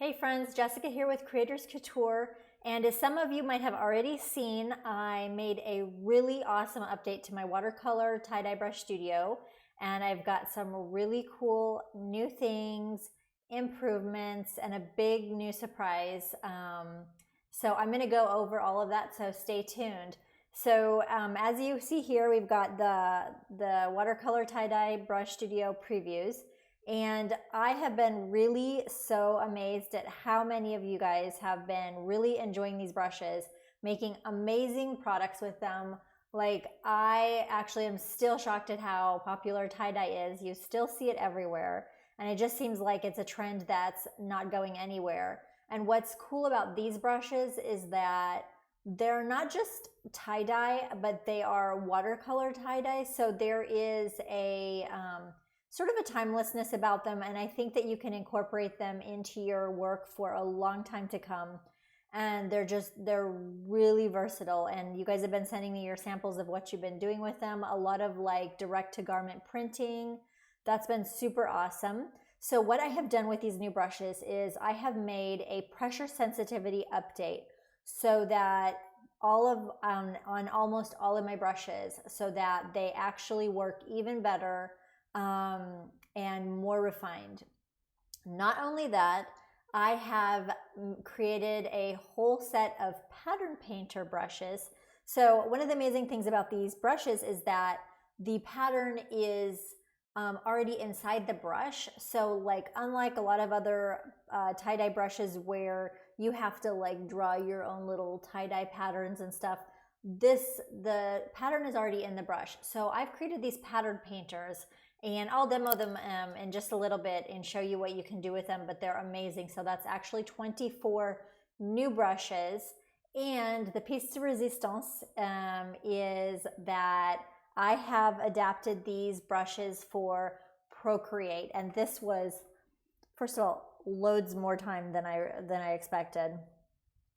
Hey friends, Jessica here with Creators Couture, and as some of you might have already seen, I made a really awesome update to my watercolor tie-dye brush studio, and I've got some really cool new things, improvements, and a big new surprise. So I'm going to go over all of that, so stay tuned. So as you see here, we've got the watercolor tie-dye brush studio previews. And I have been really so amazed at how many of you guys have been really enjoying these brushes, making amazing products with them. Like, I actually am still shocked at how popular tie-dye is. You still see it everywhere. And it just seems like it's a trend that's not going anywhere. And what's cool about these brushes is that they're not just tie-dye, but they are watercolor tie-dye. So there is a sort of a timelessness about them, and I think that you can incorporate them into your work for a long time to come. And they're really versatile, and you guys have been sending me your samples of what you've been doing with them. A lot of like direct to garment printing. That's been super awesome. So what I have done with these new brushes is I have made a pressure sensitivity update so that on almost all of my brushes, so that they actually work even better and more refined. Not only that, I have created a whole set of pattern painter brushes. So one of the amazing things about these brushes is that the pattern is already inside the brush. So like, unlike a lot of other tie-dye brushes where you have to like draw your own little tie-dye patterns and stuff, the pattern is already in the brush. So I've created these pattern painters, and I'll demo them in just a little bit and show you what you can do with them, but they're amazing. So that's actually 24 new brushes. And the piece de resistance is that I have adapted these brushes for Procreate. And this was, first of all, loads more time than I expected.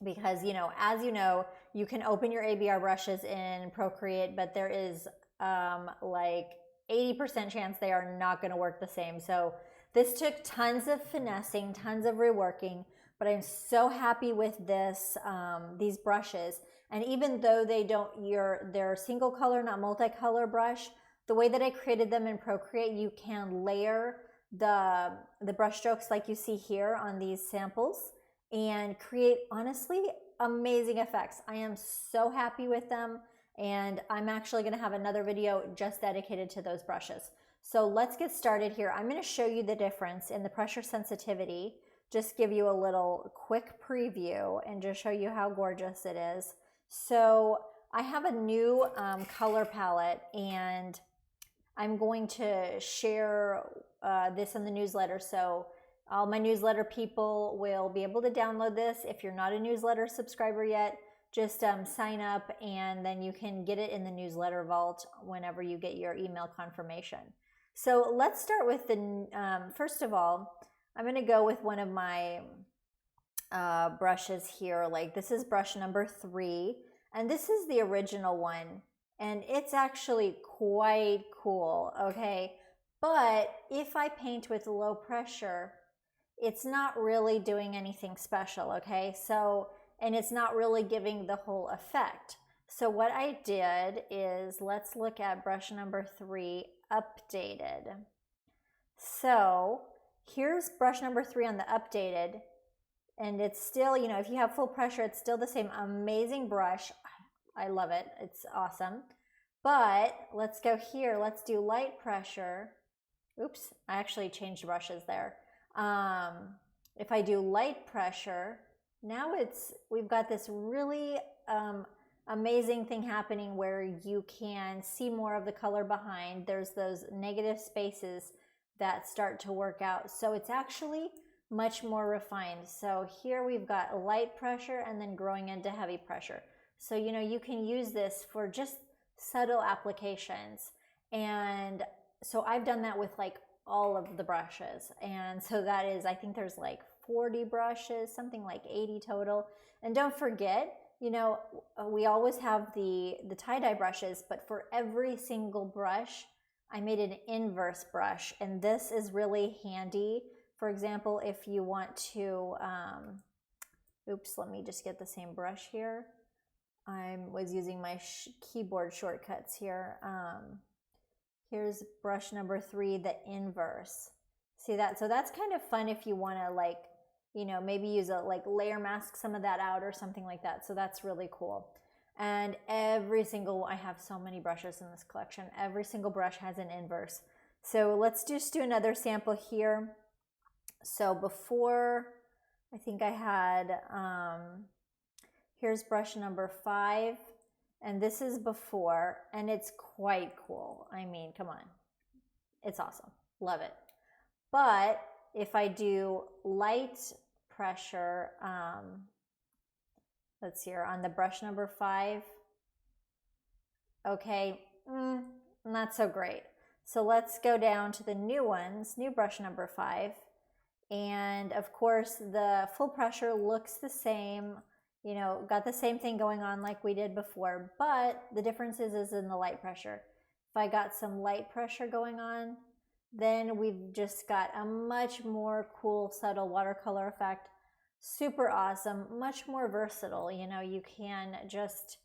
Because, as you know, you can open your ABR brushes in Procreate, but there is like 80% chance they are not going to work the same. So this took tons of finessing, tons of reworking, but I'm so happy with these brushes. And even though they're single color, not multicolor brush, the way that I created them in Procreate, you can layer the brush strokes like you see here on these samples and create, honestly, amazing effects. I am so happy with them. And I'm actually going to have another video just dedicated to those brushes. So let's get started here. I'm going to show you the difference in the pressure sensitivity, just give you a little quick preview and just show you how gorgeous it is. So I have a new color palette, and I'm going to share this in the newsletter. So all my newsletter people will be able to download this. If you're not a newsletter subscriber yet, just sign up, and then you can get it in the newsletter vault whenever you get your email confirmation. So let's start with first of all, I'm going to go with one of my brushes here. Like, this is brush number 3, and this is the original one, and it's actually quite cool, okay? But if I paint with low pressure, it's not really doing anything special, okay? And it's not really giving the whole effect. So what I did is, let's look at brush number 3, updated. So here's brush number 3 on the updated, and it's still, if you have full pressure, it's still the same amazing brush. I love it. It's awesome. But let's go here. Let's do light pressure. Oops, I actually changed brushes there. If I do light pressure, now we've got this really amazing thing happening where you can see more of the color behind. There's those negative spaces that start to work out. So it's actually much more refined. So here we've got light pressure and then growing into heavy pressure. So, you can use this for just subtle applications. And so I've done that with like all of the brushes. And so that is, I think there's like 40 brushes, something like 80 total. And don't forget, we always have the tie-dye brushes, but for every single brush, I made an inverse brush. And this is really handy For example, if you want to, oops, let me just get the same brush here. I was using my keyboard shortcuts here. Here's brush number 3, the inverse. See that? So that's kind of fun if you want to, like, you know, maybe use a like layer mask some of that out or something like that. So that's really cool. And every single, I have so many brushes in this collection. Every single brush has an inverse. So let's just do another sample here. So before, I think I had, here's brush number 5, and this is before, and it's quite cool. I mean, come on. It's awesome. Love it. But if I do light pressure, let's see here, on the brush number 5, okay, not so great. So let's go down to the new ones, new brush number 5. And of course, the full pressure looks the same, you know, got the same thing going on like we did before, but the difference is in the light pressure. If I got some light pressure going on, then we've just got a much more cool, subtle watercolor effect. Super awesome, much more versatile. You know, you can just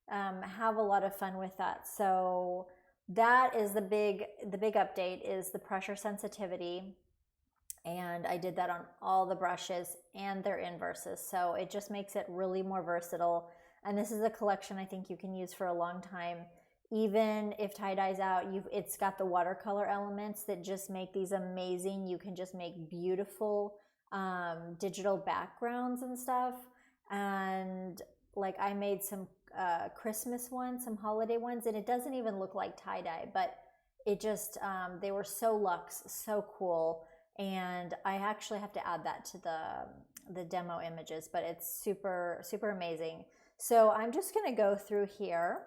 have a lot of fun with that. So that is the big update, is the pressure sensitivity. And I did that on all the brushes and their inverses. So it just makes it really more versatile. And this is a collection I think you can use for a long time. Even if tie-dye's out, it's got the watercolor elements that just make these amazing. You can just make beautiful digital backgrounds and stuff. And like I made some Christmas ones, some holiday ones, and it doesn't even look like tie-dye, but it just, they were so luxe, so cool. And I actually have to add that to the demo images, but it's super, super amazing. So I'm just gonna go through here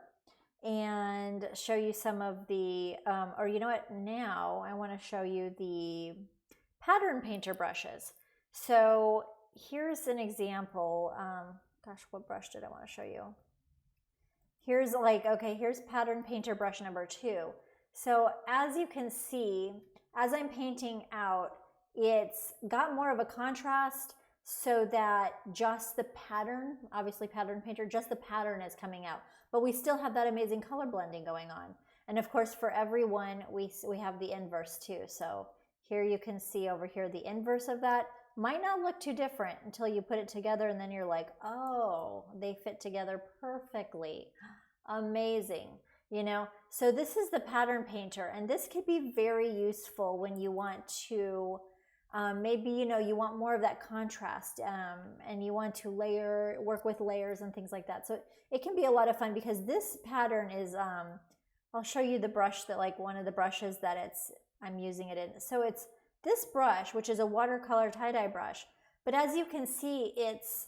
and show you some of the, or you know what, now I wanna show you the pattern painter brushes. So here's an example. Gosh, what brush did I wanna show you? Here's like, okay, here's pattern painter brush number 2. So as you can see, as I'm painting out, it's got more of a contrast so that just the pattern, obviously pattern painter, just the pattern is coming out, but we still have that amazing color blending going on. And of course, for everyone, we have the inverse too. So here you can see over here, the inverse of that might not look too different until you put it together, and then you're like, oh, they fit together perfectly. Amazing. You know, so this is the pattern painter, and this could be very useful when you want to, maybe, you know, you want more of that contrast, and you want to work with layers and things like that. So it can be a lot of fun because this pattern is, I'll show you the brush that, like one of the brushes that I'm using it in. So it's this brush, which is a watercolor tie-dye brush, but as you can see, it's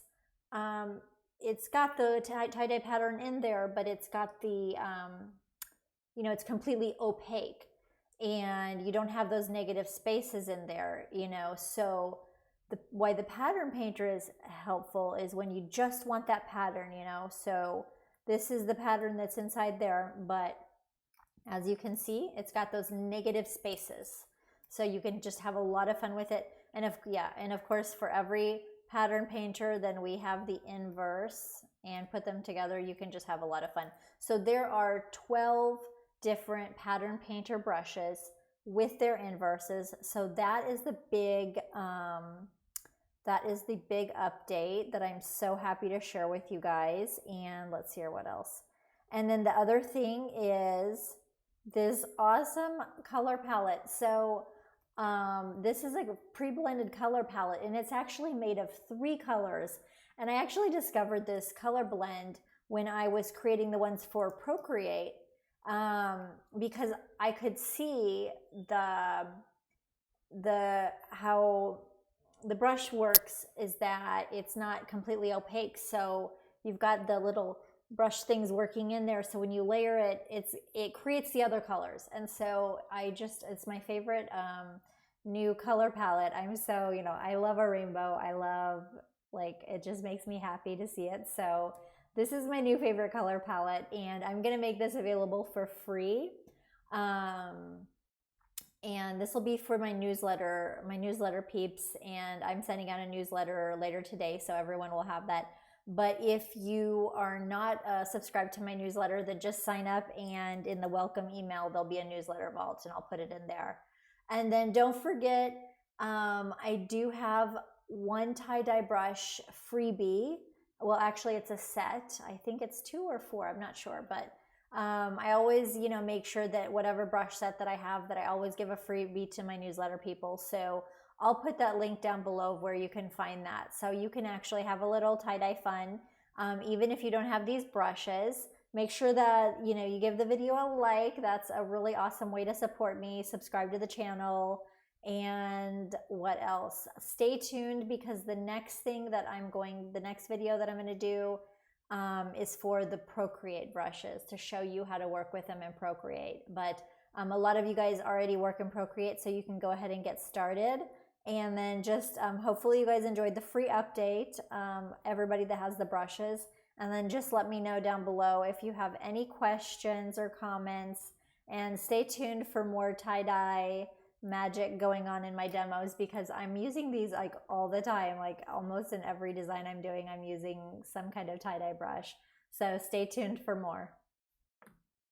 got the tie-dye pattern in there, but it's got the, you know, it's completely opaque and you don't have those negative spaces in there, you know. So why the pattern painter is helpful is when you just want that pattern, you know. So this is the pattern that's inside there, but as you can see, it's got those negative spaces. So you can just have a lot of fun with it. And of course, for every pattern painter, then we have the inverse, and put them together, you can just have a lot of fun. So there are 12 different pattern painter brushes with their inverses. So that is the big update that I'm so happy to share with you guys. And let's hear what else. And then the other thing is this awesome color palette. So this is like a pre-blended color palette, and it's actually made of 3 colors. And I actually discovered this color blend when I was creating the ones for Procreate, because I could see how the brush works is that it's not completely opaque. So you've got the little brush things working in there. So when you layer it, it creates the other colors. And so it's my favorite new color palette. I'm so, you know, I love a rainbow. I love, like, it just makes me happy to see it. So this is my new favorite color palette, and I'm going to make this available for free. and this will be for my newsletter peeps, and I'm sending out a newsletter later today, so everyone will have that. But if you are not subscribed to my newsletter, then just sign up, and in the welcome email there'll be a newsletter vault, and I'll put it in there. And then don't forget, I do have one tie-dye brush freebie. Well, actually it's a set. I think it's 2 or 4, I'm not sure, but I always, make sure that whatever brush set that I have, that I always give a freebie to my newsletter people. So I'll put that link down below where you can find that. So you can actually have a little tie-dye fun. Even if you don't have these brushes, make sure that, you give the video a like. That's a really awesome way to support me. Subscribe to the channel. And what else? Stay tuned, because the next video that I'm going to do is for the Procreate brushes, to show you how to work with them in Procreate. But a lot of you guys already work in Procreate, so you can go ahead and get started. And then just hopefully you guys enjoyed the free update, everybody that has the brushes. And then just let me know down below if you have any questions or comments. And stay tuned for more tie-dye magic going on in my demos, because I'm using these like all the time. Like almost in every design I'm doing, I'm using some kind of tie-dye brush. So stay tuned for more.